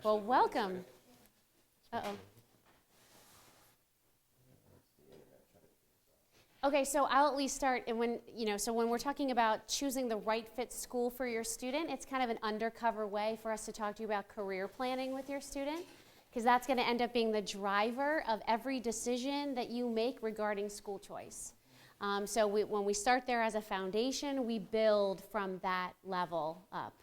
Well, welcome. Uh-oh. Okay, so I'll at least start, and when we're talking about choosing the right fit school for your student, it's kind of an undercover way for us to talk to you about career planning with your student, because that's going to end up being the driver of every decision that you make regarding school choice. When we start there as a foundation, we build from that level up.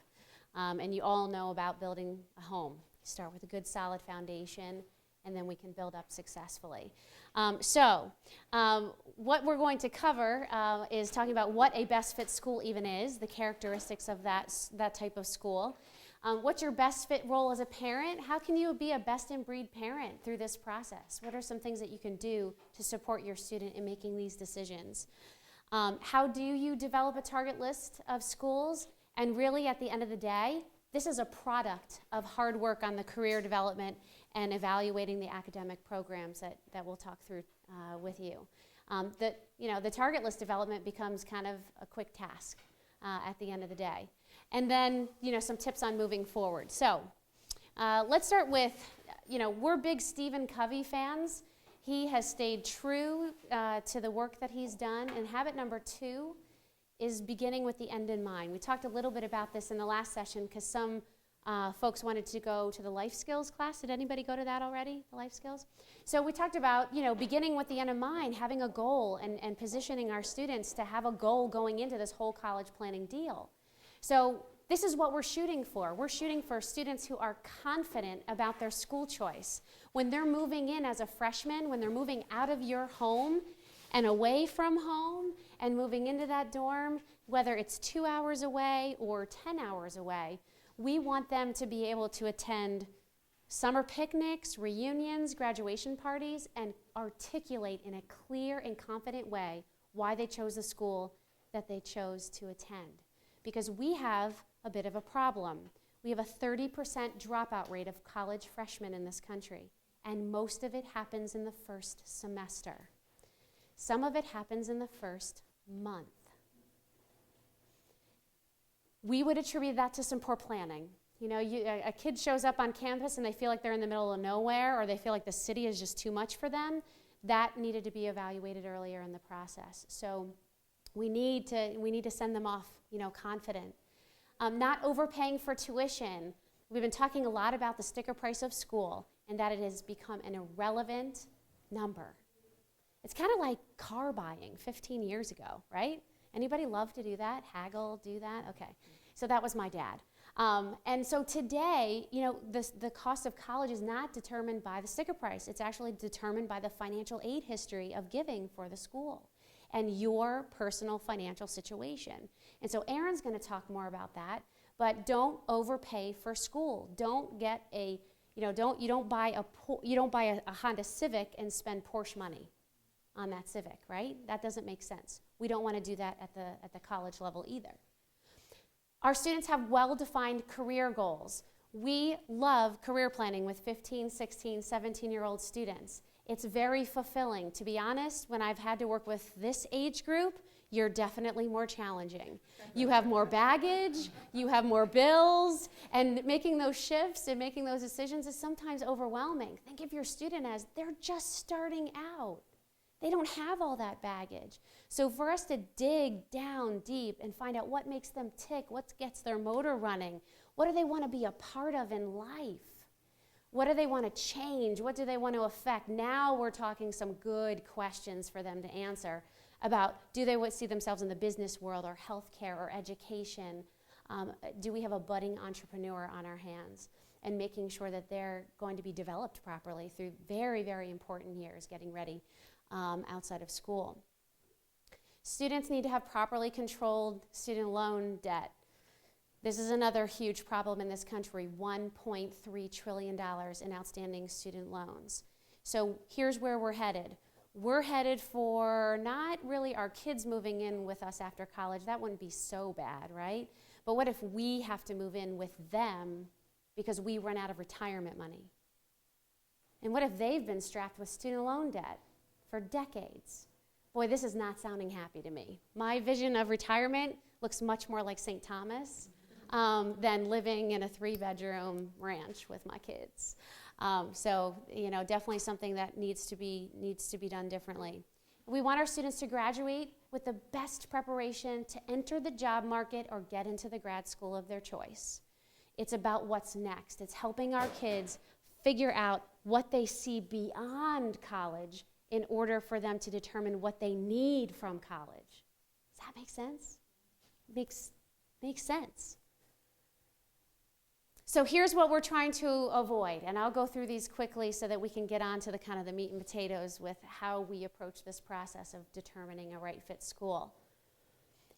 And you all know about building a home. You start with a good solid foundation, and then we can build up successfully. What we're going to cover is talking about what a best fit school even is, the characteristics of that type of school. What's your best fit role as a parent? How can you be a best in breed parent through this process? What are some things that you can do to support your student in making these decisions? How do you develop a target list of schools? And really, at the end of the day, this is a product of hard work on the career development and evaluating the academic programs that we'll talk through with you. The target list development becomes kind of a quick task at the end of the day. And then, some tips on moving forward. So let's start with, we're big Stephen Covey fans. He has stayed true to the work that he's done. And habit number 2 is beginning with the end in mind. We talked a little bit about this in the last session because some folks wanted to go to the life skills class. Did anybody go to that already, the life skills? So we talked about, beginning with the end in mind, having a goal and positioning our students to have a goal going into this whole college planning deal. So this is what we're shooting for. We're shooting for students who are confident about their school choice. When they're moving in as a freshman, when they're moving out of your home and away from home and moving into that dorm, whether it's 2 hours away or 10 hours away, we want them to be able to attend summer picnics, reunions, graduation parties, and articulate in a clear and confident way why they chose the school that they chose to attend. Because we have a bit of a problem. We have a 30% dropout rate of college freshmen in this country, and most of it happens in the first semester. Some of it happens in the first month. We would attribute that to some poor planning. A kid shows up on campus and they feel like they're in the middle of nowhere, or they feel like the city is just too much for them. That needed to be evaluated earlier in the process. So we need to send them off, confident. Not overpaying for tuition. We've been talking a lot about the sticker price of school and that it has become an irrelevant number. It's kind of like car buying 15 years ago, right? Anybody love to do that? Haggle, do that? Okay. So that was my dad. And so today, the cost of college is not determined by the sticker price. It's actually determined by the financial aid history of giving for the school and your personal financial situation. And so Aaron's going to talk more about that, but don't overpay for school. Don't get you don't buy a Honda Civic and spend Porsche money on that Civic, right? That doesn't make sense. We don't want to do that at the college level either. Our students have well-defined career goals. We love career planning with 15, 16, 17-year-old students. It's very fulfilling. To be honest, when I've had to work with this age group, you're definitely more challenging. You have more baggage, you have more bills, and making those shifts and making those decisions is sometimes overwhelming. Think of your student as they're just starting out. They don't have all that baggage. So for us to dig down deep and find out what makes them tick, what gets their motor running, what do they want to be a part of in life? What do they want to change? What do they want to affect? Now we're talking some good questions for them to answer about, do they see themselves in the business world or healthcare or education? Do we have a budding entrepreneur on our hands? And making sure that they're going to be developed properly through very, very important years getting ready outside of school. Students need to have properly controlled student loan debt. This is another huge problem in this country, $1.3 trillion in outstanding student loans. So here's where we're headed. We're headed for not really our kids moving in with us after college. That wouldn't be so bad, right? But what if we have to move in with them because we run out of retirement money? And what if they've been strapped with student loan debt for decades? Boy, this is not sounding happy to me. My vision of retirement looks much more like St. Thomas. than living in a 3-bedroom ranch with my kids. So, definitely something that needs to be done differently. We want our students to graduate with the best preparation to enter the job market or get into the grad school of their choice. It's about what's next. It's helping our kids figure out what they see beyond college in order for them to determine what they need from college. Does that make sense? Makes sense. So here's what we're trying to avoid, and I'll go through these quickly so that we can get on to the kind of the meat and potatoes with how we approach this process of determining a right fit school.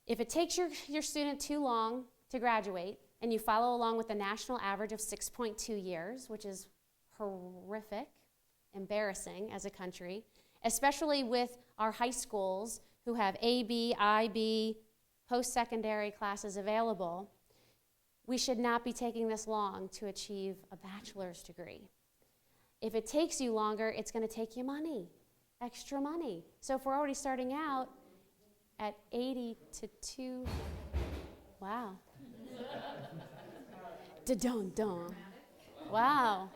If it takes your student too long to graduate, and you follow along with the national average of 6.2 years, which is horrific, embarrassing as a country, especially with our high schools who have AB, IB, post-secondary classes available, we should not be taking this long to achieve a bachelor's degree. If it takes you longer, it's going to take you money, extra money. So if we're already starting out at 80 to 2, wow. Da-dun-dun. Wow.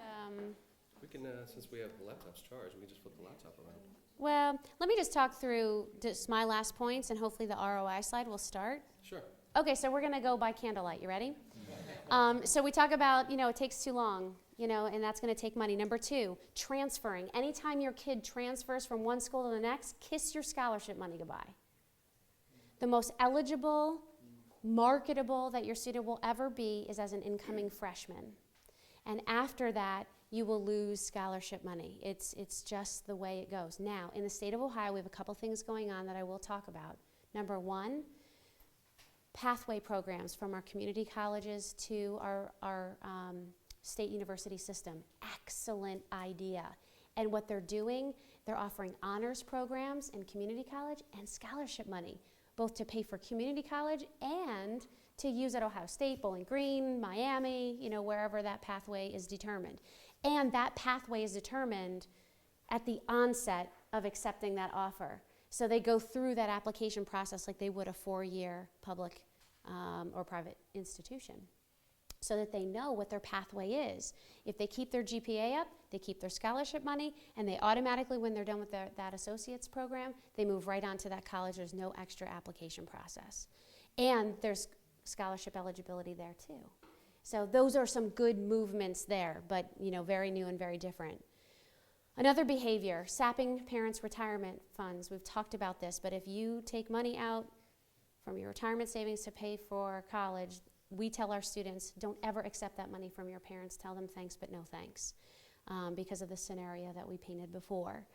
We can, since we have the laptops charged, we can just flip the laptop around. Well, let me just talk through just my last points, and hopefully the ROI slide will start. Sure. Okay, so we're going to go by candlelight. You ready? So we talk about, it takes too long, and that's going to take money. Number 2, transferring. Anytime your kid transfers from one school to the next, kiss your scholarship money goodbye. The most eligible, marketable that your student will ever be is as an incoming freshman. And after that, you will lose scholarship money. It's just the way it goes. Now, in the state of Ohio, we have a couple things going on that I will talk about. Number 1, pathway programs from our community colleges to our state university system. Excellent idea. And what they're doing, they're offering honors programs in community college and scholarship money, both to pay for community college and to use at Ohio State, Bowling Green, Miami, wherever that pathway is determined. And that pathway is determined at the onset of accepting that offer. So they go through that application process like they would a 4-year public or private institution, so that they know what their pathway is. If they keep their GPA up, they keep their scholarship money, and they automatically, when they're done with that associate's program, they move right on to that college. There's no extra application process. And there's scholarship eligibility there too. So those are some good movements there, but very new and very different. Another behavior, sapping parents' retirement funds. We've talked about this, but if you take money out from your retirement savings to pay for college, we tell our students, don't ever accept that money from your parents. Tell them thanks, but no thanks, because of the scenario that we painted before.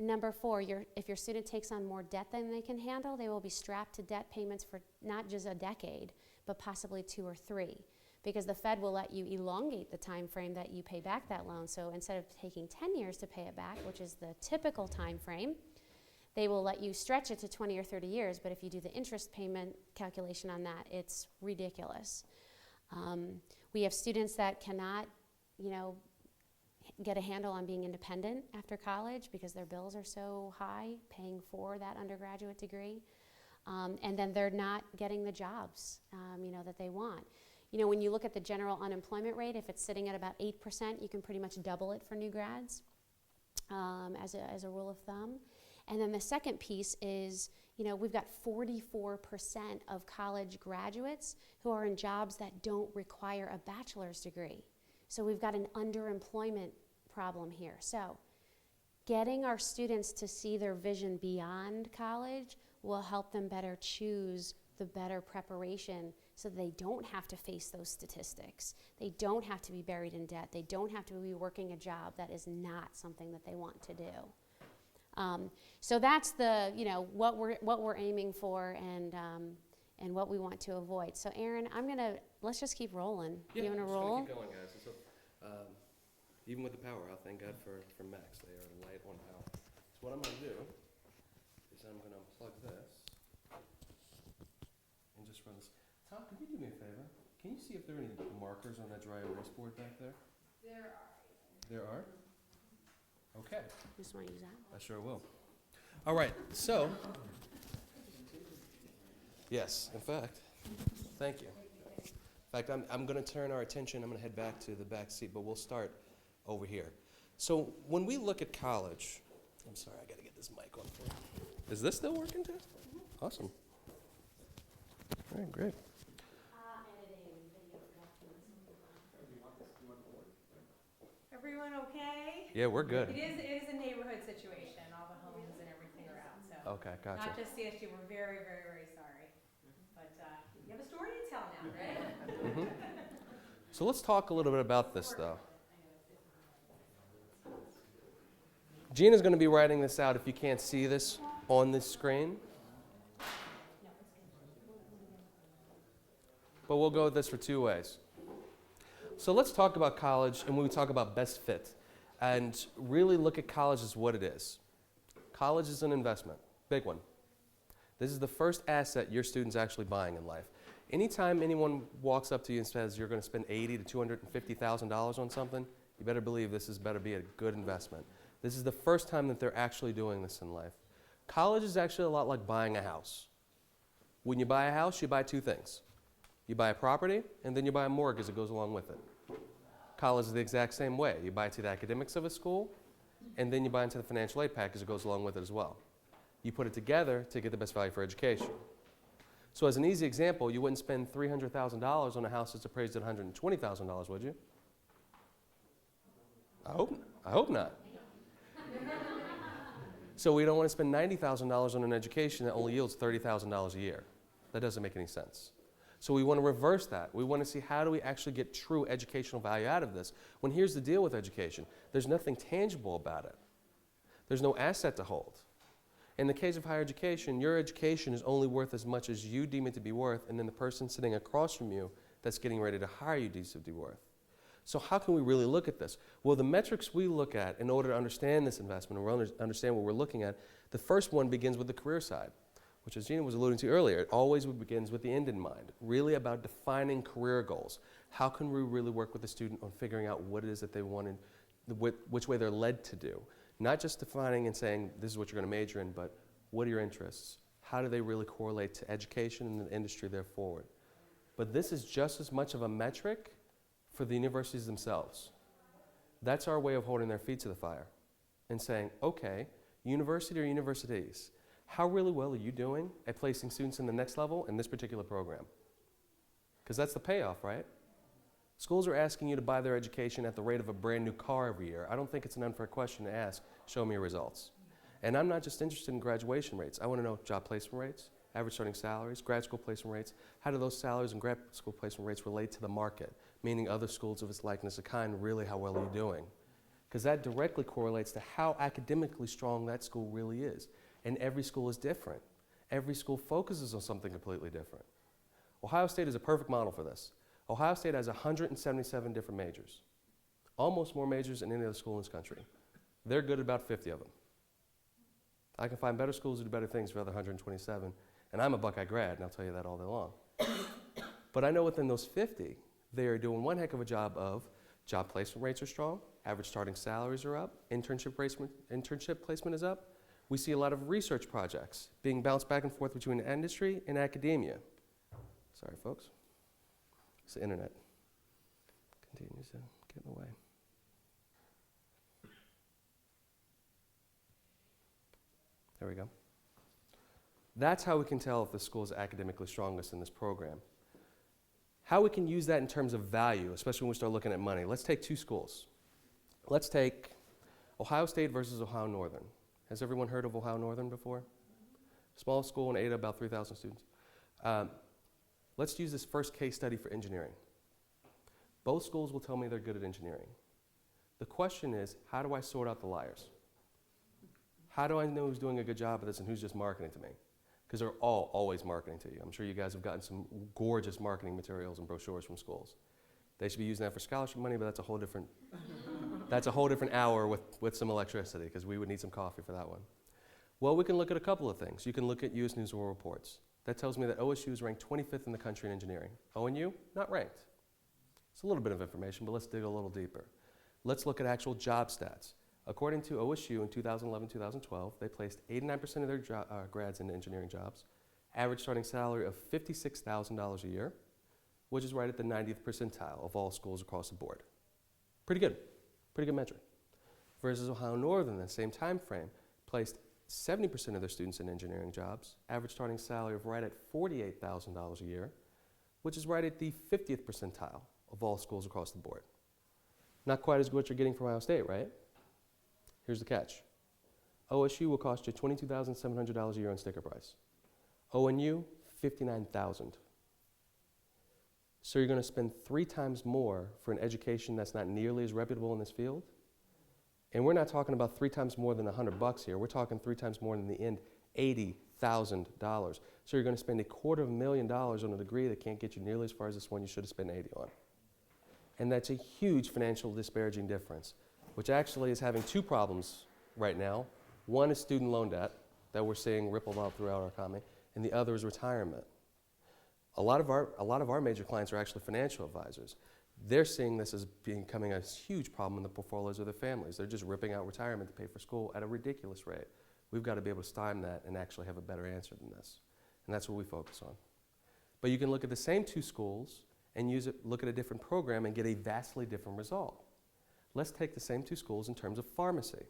Number 4, if your student takes on more debt than they can handle, they will be strapped to debt payments for not just a decade, but possibly 2 or 3, because the Fed will let you elongate the time frame that you pay back that loan. So instead of taking 10 years to pay it back, which is the typical time frame, they will let you stretch it to 20 or 30 years, but if you do the interest payment calculation on that, it's ridiculous. We have students that cannot, get a handle on being independent after college because their bills are so high paying for that undergraduate degree. And then they're not getting the jobs, that they want. When you look at the general unemployment rate, if it's sitting at about 8%, you can pretty much double it for new grads as a rule of thumb. And then the second piece is, we've got 44% of college graduates who are in jobs that don't require a bachelor's degree. So we've got an underemployment problem here. So getting our students to see their vision beyond college will help them better choose the better preparation so they don't have to face those statistics. They don't have to be buried in debt. They don't have to be working a job that is not something that they want to do. So that's the, what we're aiming for and what we want to avoid. So Aaron, let's just keep rolling. Yeah, you want to roll? Keep going, guys. So, even with the power out, thank God for Max. They are light on power. So what I'm going to do is I'm going to unplug this and just run this. Tom, could you do me a favor? Can you see if there are any markers on that dry erase board back there? There are. There are? Okay. You just want to use that? I sure will. All right, so, yes, in fact, thank you. In fact, I'm going to turn our attention, I'm going to head back to the back seat, but we'll start over here. So when we look at college, I'm sorry, I got to get this mic on for you. Is this still working too? Awesome. All right, great. Everyone okay? Yeah, we're good. It is a neighborhood situation. All the homes and everything are out, so. Okay, gotcha. Not just CSU, we're very, very, very sorry. But you have a story to tell now, right? So let's talk a little bit about this, though. Gina's going to be writing this out if you can't see this on the screen. But we'll go with this for 2 ways. So let's talk about college, and when we talk about best fit, and really look at college as what it is. College is an investment, big one. This is the first asset your student's actually buying in life. Anytime anyone walks up to you and says you're going to spend $80,000 to $250,000 on something, you better believe this is better be a good investment. This is the first time that they're actually doing this in life. College is actually a lot like buying a house. When you buy a house, you buy 2 things. You buy a property, and then you buy a mortgage that goes along with it. College is the exact same way. You buy into the academics of a school, and then you buy into the financial aid package that goes along with it as well. You put it together to get the best value for education. So as an easy example, you wouldn't spend $300,000 on a house that's appraised at $120,000, would you? I hope not. So we don't want to spend $90,000 on an education that only yields $30,000 a year. That doesn't make any sense. So we want to reverse that. We want to see how do we actually get true educational value out of this. When here's the deal with education, there's nothing tangible about it. There's no asset to hold. In the case of higher education, your education is only worth as much as you deem it to be worth, and then the person sitting across from you that's getting ready to hire you deems it to be worth. So how can we really look at this? Well, the metrics we look at in order to understand this investment and understand what we're looking at, the first one begins with the career side, which as Gina was alluding to earlier, it always begins with the end in mind, really about defining career goals. How can we really work with the student on figuring out what it is that they want and which way they're led to do? Not just defining and saying, this is what you're going to major in, but what are your interests? How do they really correlate to education and the industry there forward? But this is just as much of a metric for the universities themselves. That's our way of holding their feet to the fire and saying, okay, university or universities, how really well are you doing at placing students in the next level in this particular program? Because that's the payoff, right? Schools are asking you to buy their education at the rate of a brand new car every year. I don't think it's an unfair question to ask, show me your results. And I'm not just interested in graduation rates. I want to know job placement rates, average starting salaries, grad school placement rates. How do those salaries and grad school placement rates relate to the market? Meaning other schools of its likeness of kind, really how well are you doing? Because that directly correlates to how academically strong that school really is. And every school is different. Every school focuses on something completely different. Ohio State is a perfect model for this. Ohio State has 177 different majors, almost more majors than any other school in this country. They're good at about 50 of them. I can find better schools that do better things for the other 127, and I'm a Buckeye grad, and I'll tell you that all day long. But I know within those 50, they are doing one heck of a job of job placement rates are strong, average starting salaries are up, internship placement is up. We see a lot of research projects being bounced back and forth between industry and academia. Sorry, folks. It's the internet. Continues to get in the way. There we go. That's how we can tell if the school is academically strongest in this program. How we can use that in terms of value, especially when we start looking at money. Let's take 2 schools. Let's take Ohio State versus Ohio Northern. Has everyone heard of Ohio Northern before? Small school in Ada, about 3,000 students. Let's use this first case study for engineering. Both schools will tell me they're good at engineering. The question is, how do I sort out the liars? How do I know who's doing a good job of this and who's just marketing to me? Because they're all always marketing to you. I'm sure you guys have gotten some gorgeous marketing materials and brochures from schools. They should be using that for scholarship money, but that's a whole different, hour with some electricity, because we would need some coffee for that one. Well, we can look at a couple of things. You can look at U.S. News and World Reports. That tells me that OSU is ranked 25th in the country in engineering. ONU, not ranked. It's a little bit of information, but let's dig a little deeper. Let's look at actual job stats. According to OSU in 2011-2012, they placed 89% of their grads in engineering jobs, average starting salary of $56,000 a year, which is right at the 90th percentile of all schools across the board. Pretty good metric. Versus Ohio Northern, in the same time frame, placed 70% of their students in engineering jobs, average starting salary of right at $48,000 a year, which is right at the 50th percentile of all schools across the board. Not quite as good what you're getting from Ohio State, right? Here's the catch. OSU will cost you $22,700 a year on sticker price. ONU, $59,000. So you're going to spend 3 times more for an education that's not nearly as reputable in this field? And we're not talking about 3 times more than $100 here. We're talking 3 times more than the end, $80,000. So you're going to spend $250,000 on a degree that can't get you nearly as far as this one you should have spent 80 on. And that's a huge financial disparaging difference, which actually is having 2 problems right now. One is student loan debt that we're seeing ripple out throughout our economy, and the other is retirement. A lot of our major clients are actually financial advisors. They're seeing this as becoming a huge problem in the portfolios of their families. They're just ripping out retirement to pay for school at a ridiculous rate. We've got to be able to stymie that and actually have a better answer than this. And that's what we focus on. But you can look at the same 2 schools and look at a different program and get a vastly different result. Let's take the same 2 schools in terms of pharmacy.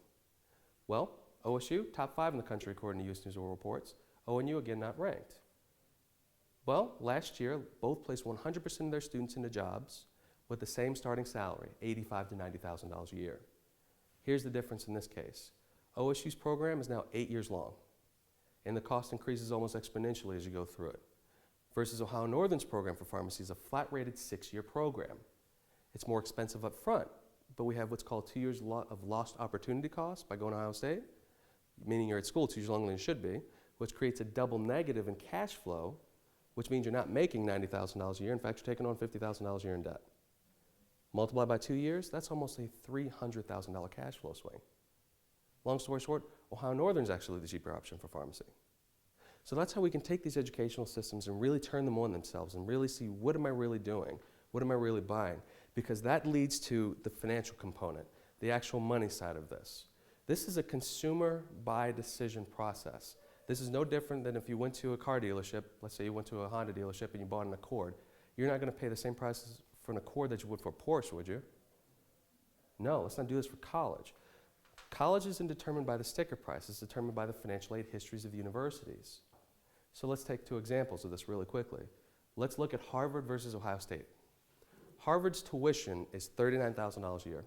Well, OSU, top 5 in the country according to U.S. News and World Reports. ONU, again, not ranked. Well, last year, both placed 100% of their students into jobs with the same starting salary, $85,000 to $90,000 a year. Here's the difference in this case. OSU's program is now 8 years long, and the cost increases almost exponentially as you go through it. Versus Ohio Northern's program for pharmacy is a flat-rated 6-year program. It's more expensive up front, but we have what's called 2 years of lost opportunity cost by going to Ohio State, meaning you're at school 2 years longer than you should be, which creates a double negative in cash flow, which means you're not making $90,000 a year. In fact, you're taking on $50,000 a year in debt. Multiply by 2 years, that's almost a $300,000 cash flow swing. Long story short, Ohio Northern is actually the cheaper option for pharmacy. So that's how we can take these educational systems and really turn them on themselves and really see, what am I really doing? What am I really buying? Because that leads to the financial component, the actual money side of this. This is a consumer buy decision process. This is no different than if you went to a car dealership, let's say you went to a Honda dealership and you bought an Accord. You're not going to pay the same prices for an Accord that you would for a Porsche, would you? No, let's not do this for college. College isn't determined by the sticker price, it's determined by the financial aid histories of the universities. So let's take 2 examples of this really quickly. Let's look at Harvard versus Ohio State. Harvard's tuition is $39,000 a year.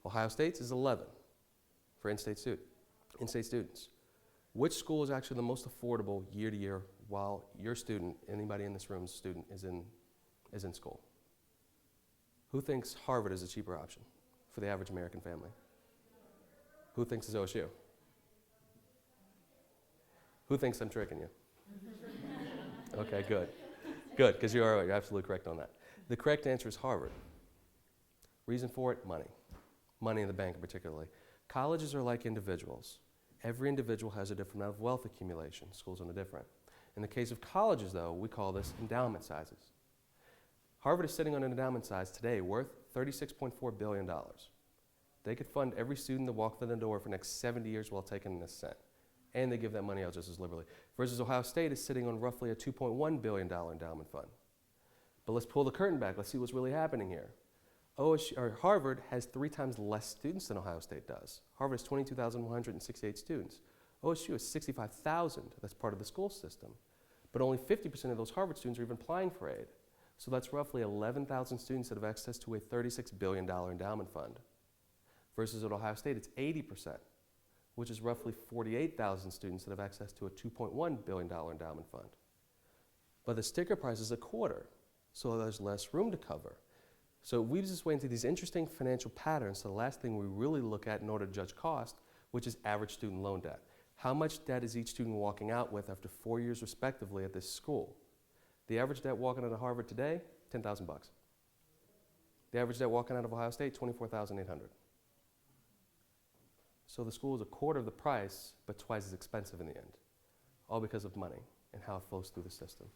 Ohio State's is $11,000 for in-state students. Which school is actually the most affordable year to year while your student, anybody in this room's student, is in school? Who thinks Harvard is a cheaper option for the average American family? Who thinks it's OSU? Who thinks I'm tricking you? Okay, good. Good, because you're absolutely correct on that. The correct answer is Harvard. Reason for it, money. Money in the bank particularly. Colleges are like individuals. Every individual has a different amount of wealth accumulation. Schools are no different. In the case of colleges, though, we call this endowment sizes. Harvard is sitting on an endowment size today worth $36.4 billion. They could fund every student that walked in the door for the next 70 years while taking a cent. And they give that money out just as liberally. Versus Ohio State is sitting on roughly a $2.1 billion endowment fund. But let's pull the curtain back. Let's see what's really happening here. Harvard has 3 times less students than Ohio State does. Harvard has 22,168 students. OSU has 65,000 that's part of the school system. But only 50% of those Harvard students are even applying for aid. So that's roughly 11,000 students that have access to a $36 billion endowment fund. Versus at Ohio State, it's 80%, which is roughly 48,000 students that have access to a $2.1 billion endowment fund. But the sticker price is a quarter, so there's less room to cover. So we just went into these interesting financial patterns. So the last thing we really look at in order to judge cost, which is average student loan debt. How much debt is each student walking out with after 4 years respectively at this school? The average debt walking out of Harvard today, $10,000 bucks. The average debt walking out of Ohio State, $24,800. So the school is a quarter of the price, but twice as expensive in the end, all because of money and how it flows through the system.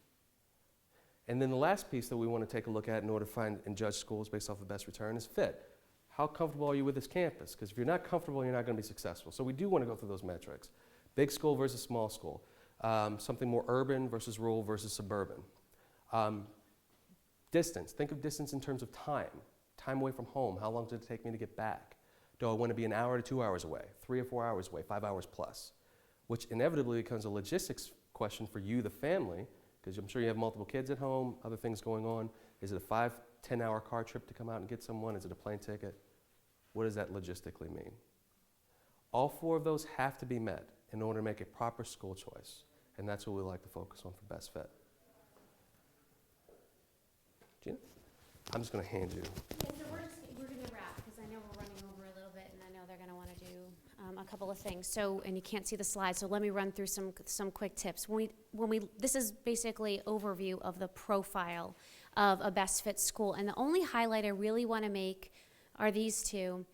And then the last piece that we want to take a look at in order to find and judge schools based off the best return is fit. How comfortable are you with this campus? Because if you're not comfortable, you're not going to be successful. So we do want to go through those metrics. Big school versus small school. Something more urban versus rural versus suburban. Distance, think of distance in terms of time away from home. How long does it take me to get back? Do I want to be an hour to 2 hours away, 3 or 4 hours away, 5 hours plus? Which inevitably becomes a logistics question for you, the family, because I'm sure you have multiple kids at home, other things going on. Is it a 5, 10-hour car trip to come out and get someone? Is it a plane ticket? What does that logistically mean? All 4 of those have to be met in order to make a proper school choice, and that's what we like to focus on for best fit. Gina? I'm just going to hand you. Yeah, so we're going to wrap because I know we're running over a little bit, and I know they're going to want to do a couple of things. So, and you can't see the slides, so let me run through some quick tips. This is basically overview of the profile of a best fit school, and the only highlight I really want to make are these 2.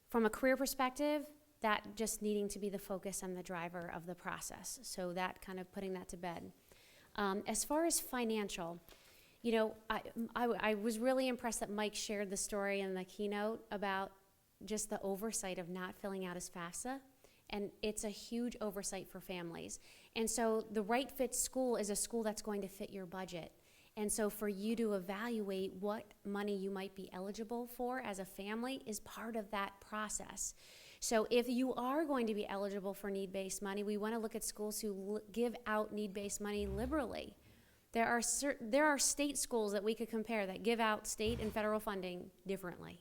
From a career perspective, that just needing to be the focus and the driver of the process. So that kind of putting that to bed. As far as financial, you know, I was really impressed that Mike shared the story in the keynote about just the oversight of not filling out his FAFSA. And it's a huge oversight for families. And so the right fit school is a school that's going to fit your budget. And so for you to evaluate what money you might be eligible for as a family is part of that process. So if you are going to be eligible for need-based money, we want to look at schools who give out need-based money liberally. There are state schools that we could compare that give out state and federal funding differently.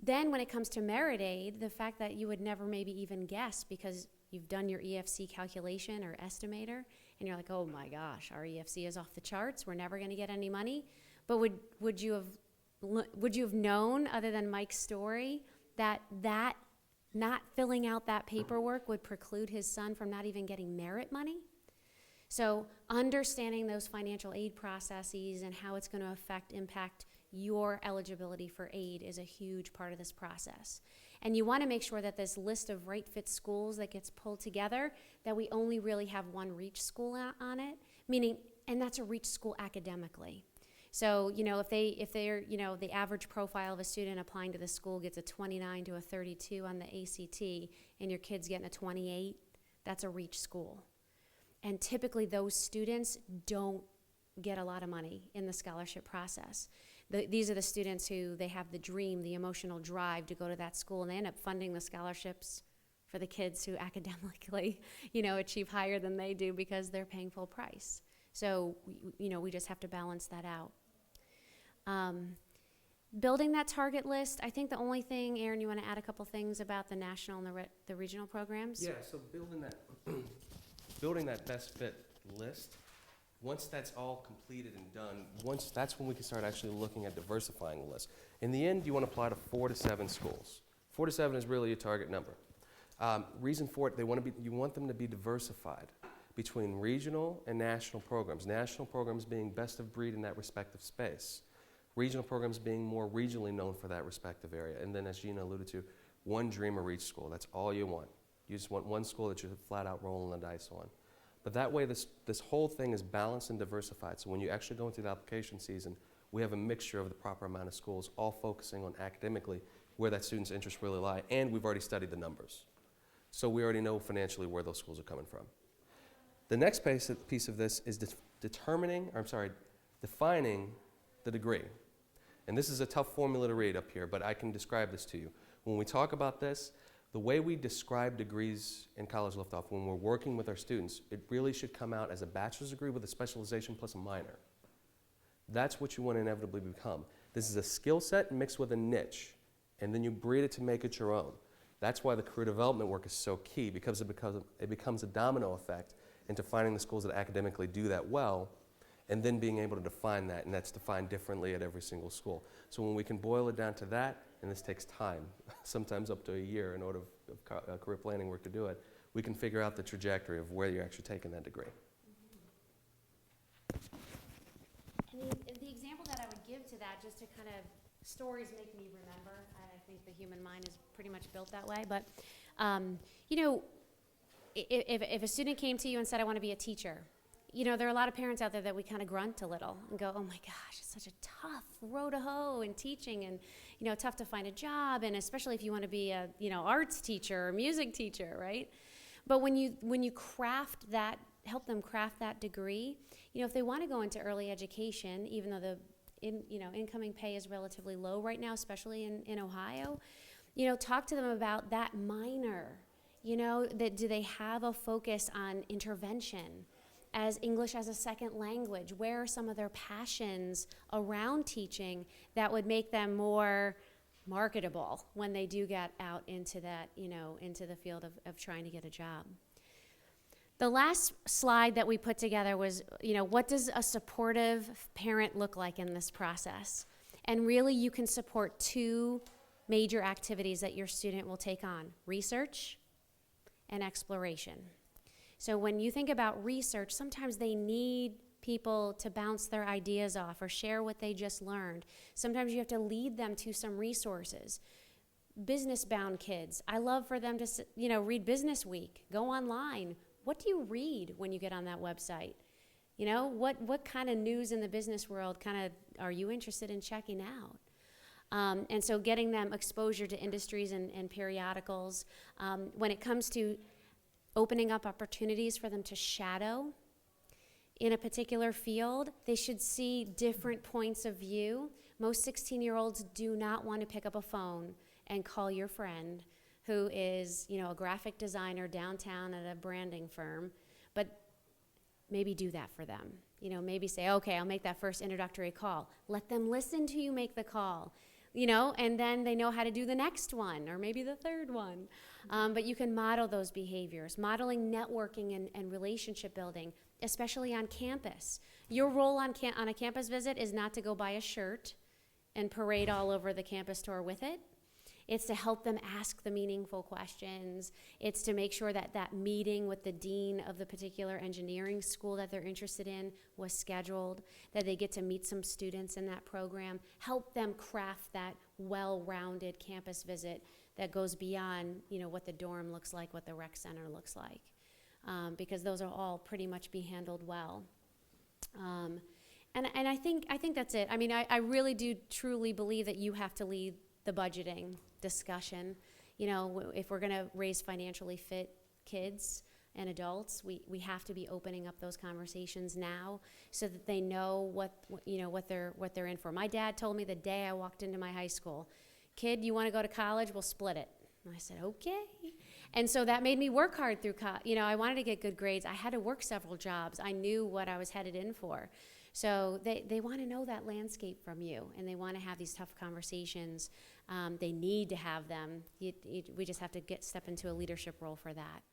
Then when it comes to merit aid, the fact that you would never maybe even guess because you've done your EFC calculation or estimator, and you're like, oh my gosh, our EFC is off the charts, we're never going to get any money. But would you have known, other than Mike's story, that not filling out that paperwork would preclude his son from not even getting merit money? So understanding those financial aid processes and how it's going to impact your eligibility for aid is a huge part of this process. And you want to make sure that this list of right fit schools that gets pulled together, that we only really have one REACH school on it, meaning, and that's a REACH school academically. So, you know, if they're, you know, the average profile of a student applying to the school gets a 29 to a 32 on the ACT, and your kid's getting a 28, that's a REACH school. And typically those students don't get a lot of money in the scholarship process. These are the students who they have the dream, the emotional drive to go to that school, and they end up funding the scholarships for the kids who academically, you know, achieve higher than they do because they're paying full price. So, you know, we just have to balance that out. Building that target list, I think the only thing, Aaron, you want to add a couple things about the national and the regional programs? Yeah, so building that best fit list, once that's all completed and done, that's when we can start actually looking at diversifying the list. In the end, you want to apply to 4 to 7 schools. 4 to 7 is really your target number. Reason for it, you want them to be diversified between regional and national programs. National programs being best of breed in that respective space. Regional programs being more regionally known for that respective area. And then, as Gina alluded to, one dream or reach school. That's all you want. You just want one school that you're flat out rolling the dice on. But that way, this whole thing is balanced and diversified. So when you actually go into the application season, we have a mixture of the proper amount of schools, all focusing on academically where that student's interests really lie. And we've already studied the numbers. So we already know financially where those schools are coming from. The next piece of this is defining the degree. And this is a tough formula to read up here, but I can describe this to you. When we talk about this, the way we describe degrees in College Liftoff, when we're working with our students, it really should come out as a bachelor's degree with a specialization plus a minor. That's what you want to inevitably become. This is a skill set mixed with a niche, and then you breed it to make it your own. That's why the career development work is so key, because it becomes a domino effect into finding the schools that academically do that well, and then being able to define that, and that's defined differently at every single school. So when we can boil it down to that, and this takes time, sometimes up to a year in order of career planning work to do it, we can figure out the trajectory of where you're actually taking that degree. And the example that I would give to that, just to kind of, stories make me remember. I think the human mind is pretty much built that way. But, you know, if a student came to you and said, I want to be a teacher, you know, there are a lot of parents out there that we kind of grunt a little and go, oh my gosh, it's such a tough row to hoe in teaching, and, you know, tough to find a job, and especially if you want to be a, you know, arts teacher or music teacher, right? But when you craft that help them craft that degree. You know, if they want to go into early education, even though the incoming pay is relatively low right now, especially in Ohio, you know, talk to them about that minor. You know, do they have a focus on intervention as English as a second language? Where are some of their passions around teaching that would make them more marketable when they do get out into that, you know, into the field of trying to get a job? The last slide that we put together was, you know, what does a supportive parent look like in this process? And really you can support two major activities that your student will take on: research and exploration. So when you think about research, sometimes they need people to bounce their ideas off or share what they just learned. Sometimes you have to lead them to some resources. Business-bound kids, I love for them to, you know, read Business Week, go online. What do you read when you get on that website? You know, what kind of news in the business world kind of are you interested in checking out? And so getting them exposure to industries and periodicals. When it comes to opening up opportunities for them to shadow in a particular field, they should see different points of view. Most 16-year-olds do not want to pick up a phone and call your friend who is, you know, a graphic designer downtown at a branding firm, but maybe do that for them. You know, maybe say, okay, I'll make that first introductory call. Let them listen to you make the call, you know, and then they know how to do the next one or maybe the third one. But you can model those behaviors, modeling networking and relationship building, especially on campus. Your role on a campus visit is not to go buy a shirt and parade all over the campus tour with it. It's to help them ask the meaningful questions. It's to make sure that that meeting with the dean of the particular engineering school that they're interested in was scheduled, that they get to meet some students in that program, help them craft that well-rounded campus visit that goes beyond, you know, what the dorm looks like, what the rec center looks like, because those are all pretty much be handled well. And I think that's it. I mean, I really do truly believe that you have to lead the budgeting discussion. You know, if we're gonna raise financially fit kids and adults, we have to be opening up those conversations now so that they know what they're in for. My dad told me the day I walked into my high school, kid, you wanna go to college? We'll split it. And I said, okay. And so that made me work hard through you know, I wanted to get good grades. I had to work several jobs. I knew what I was headed in for. So they want to know that landscape from you, and they want to have these tough conversations. They need to have them. We just have to step into a leadership role for that.